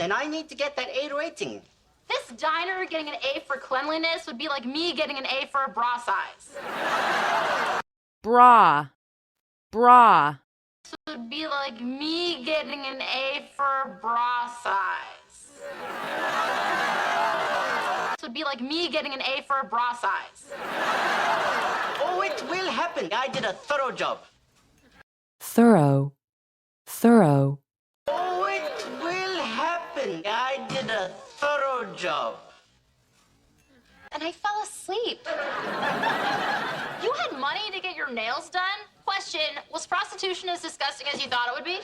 and I need to get that A rating. This diner getting an A for cleanliness would be like me getting an A for a bra size. Bra. Bra. This would be like me getting an A for a bra size. This would be like me getting an A for a bra size. Oh, it will happen. I did a thorough job. Thorough. Thorough. Oh, it will happen. I did a thorough job. And I fell asleep. You had money to get your nails done? Question, was prostitution as disgusting as you thought it would be?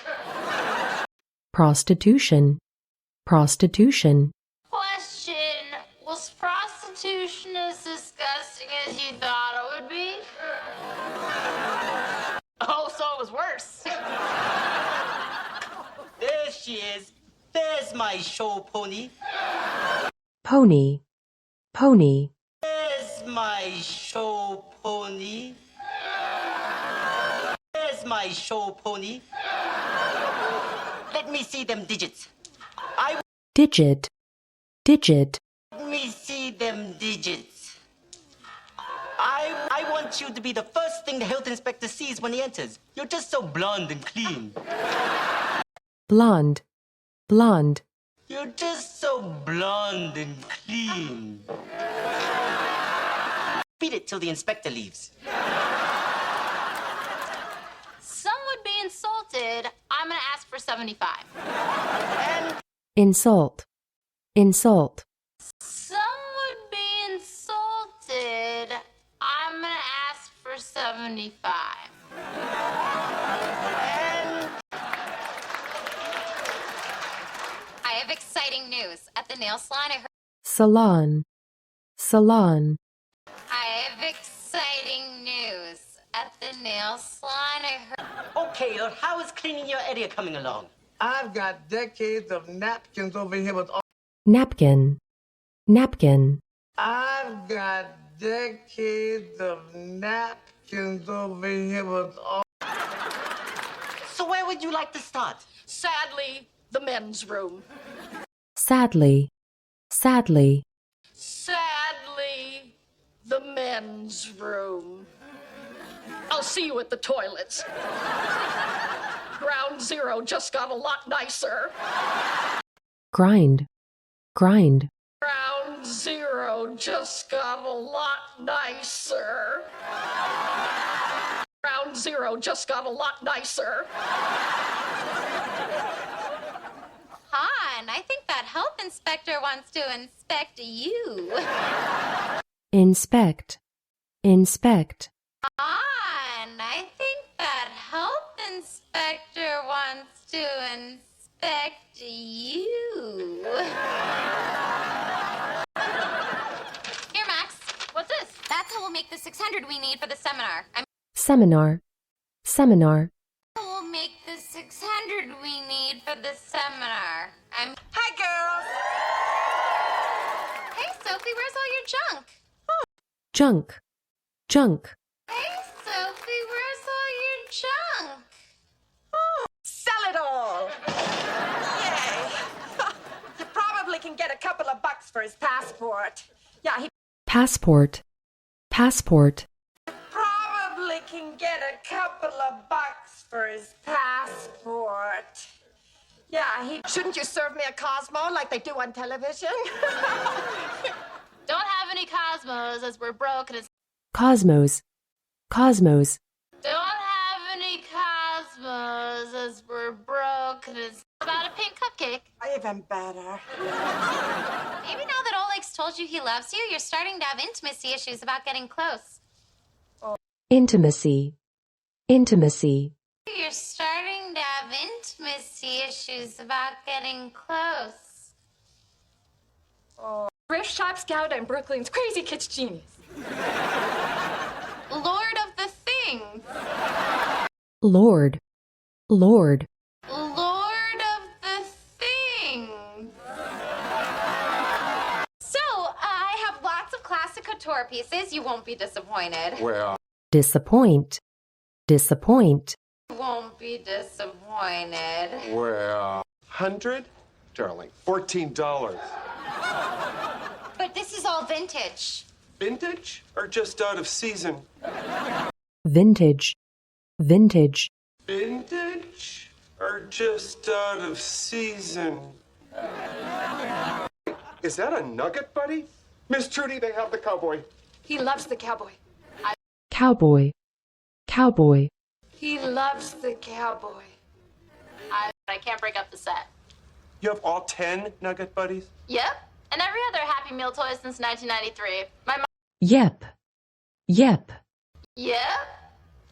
Prostitution. Prostitution. Question, was prostitution as disgusting as you thought it would be? Oh, so it was worse. There she is. There's my show pony. Pony. Pony. There's my show pony. There's my show pony. Let me see them digits. Digit. Digit. Let me see them digits. I want you to be the first thing the health inspector sees when he enters. You're just so blonde and clean. Blonde. Blonde. You're just so blonde and clean. Beat it till the inspector leaves. Some would be insulted. I'm gonna ask for 75. And Insult. Insult. Some would be insulted. I'm gonna ask for 75. I have exciting news. At the nail salon, I heard. Salon. Salon. I have exciting news. At the nail salon, I heard. okay, how is cleaning your area coming along? I've got decades of napkins over here with all. Napkin. Napkin. I've got decades of napkins over here with all. So where would you like to start? Sadly, the men's room. Sadly. Sadly. Sadly, the men's room. I'll see you at the toilets. Ground zero just got a lot nicer. Grind. Grind. Ground zero just got a lot nicer. Ground zero just got a lot nicer. Hon, I think that health inspector wants to inspect you. Inspect. Inspect. Hon, I think that health inspector wants to inspect you. Here, Max. What's this? That's how we'll make the 600 we need for the seminar. Seminar. Seminar. We'll make the 600 we need for the seminar. Hi, girls. Hey, Sophie, where's all your junk? Junk. Junk. Hey, Sophie, where's all your junk? Sell it all. Yay. You probably can get a couple of bucks for his passport. Yeah, he Passport. Passport. probably can get a couple of bucks for his passport. Yeah, he... Shouldn't you serve me a Cosmo like they do on television? Don't have any Cosmos as we're broke and it's... Cosmos. Cosmos. Don't have any Cosmos as we're broke and it's about a pink cupcake. Even better. Maybe now that Oleg's told you he loves you, you're starting to have intimacy issues about getting close. Intimacy. Intimacy. You're starting to have intimacy issues about getting close. Thrift Shop Scout and Brooklyn's Crazy Kids Genius. Lord of the Things. Lord. Lord. Lord of the Things. So, I have lots of classic couture pieces. You won't be disappointed. Disappoint. Disappoint. You won't be disappointed. 100, darling. $14. But this is all vintage. Vintage or just out of season? Vintage. Vintage. Vintage or just out of season? Is that a nugget, buddy? Miss Trudy, they have the cowboy. He loves the cowboy. Cowboy. Cowboy. He loves the cowboy. I can't break up the set. You have all 10 nugget buddies? Yep. And every other Happy Meal toy since 1993. My mom. Yep. Yep. Yep.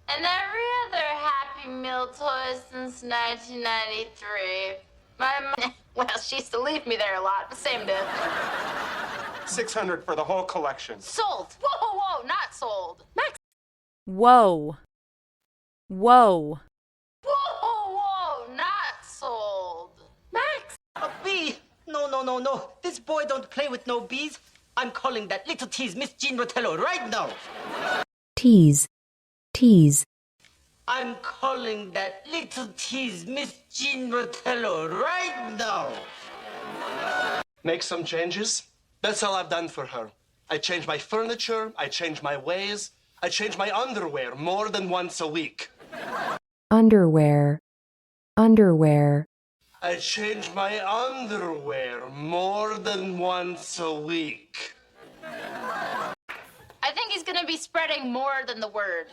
And every other Happy Meal toy since 1993. My mom. Well, she used to leave me there a lot, but same dude. $600 for the whole collection. Sold. Whoa, whoa, not sold. Max. Whoa. Whoa. Whoa, whoa, not sold. Max. A bee? No, no, no, no. This boy don't play with no bees. I'm calling that little tease Miss Jean Rotello right now. Tease. Tease. I'm calling that little tease Miss Jean Rotello right now. Make some changes. That's all I've done for her. I change my furniture, I change my ways, I change my underwear more than once a week. Underwear. Underwear. I change my underwear more than once a week. I think he's gonna be spreading more than the word.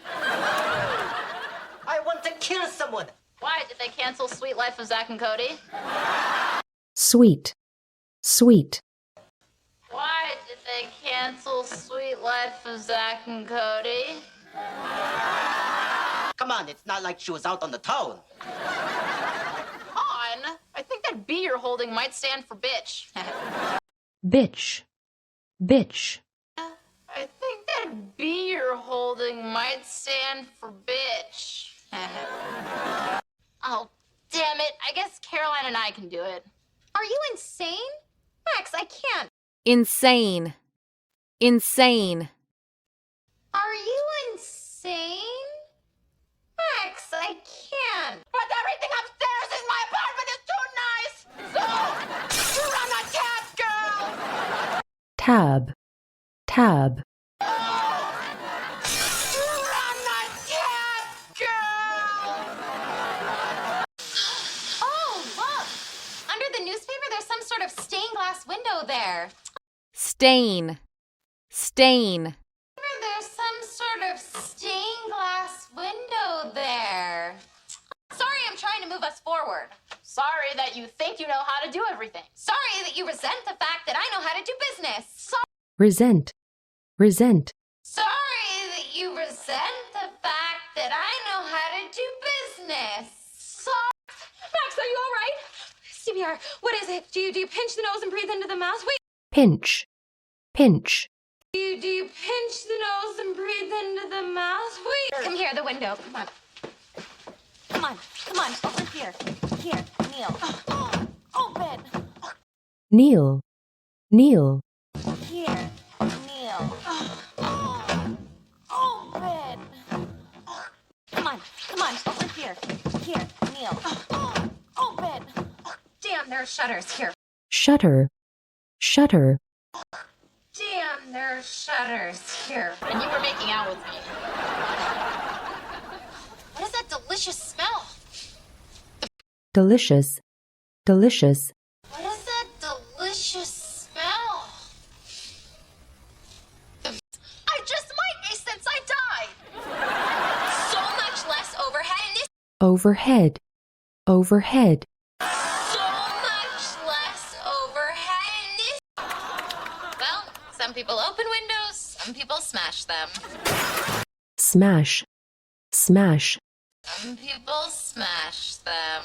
I want to kill someone. Why? Did they cancel Sweet Life of Zach and Cody? Sweet. Sweet. Why did they cancel Sweet Life of Zach and Cody? Come on, it's not like she was out on the town. On. I think that B you're holding might stand for bitch. Bitch. Bitch. I think that B you're holding might stand for bitch. Oh, damn it. I guess Caroline and I can do it. Are you insane? Max, I can't. Insane. Insane. Are you insane? Max, I can't. But everything upstairs in my apartment is too nice. So, you run a tab, girl. Tab. Tab. You run a tab, girl. Oh, look. Under the newspaper, there's some sort of stained glass window there. Stain. Stain. There's some sort of stained glass window there. Sorry, I'm trying to move us forward. Sorry that you think you know how to do everything. Sorry that you resent the fact that I know how to do business. Resent. Resent. Sorry that you resent the fact that I know how to do business. Sorry. Max, are you all right? CPR. What is it? Do you pinch the nose and breathe into the mouth? Wait. Pinch. Pinch. Do you pinch the nose and breathe into the mouth? Wait. Come here, the window. Come on. Come on. Come on. Over here. Here. Kneel. Open. Kneel. Kneel. Here. Kneel. Open. Come on. Come on. Over here. Here. Kneel. Open. Damn, there are shutters here. Shutter. Shutter. Damn, there are shutters here. And you were making out with me. What is that delicious smell? Delicious. Delicious. What is that delicious smell? I just might be since I died. So much less overhead in this. Overhead. Overhead. So much less overhead in this. Well, some people open windows, some people smash them. Smash. Smash. Some people smash them.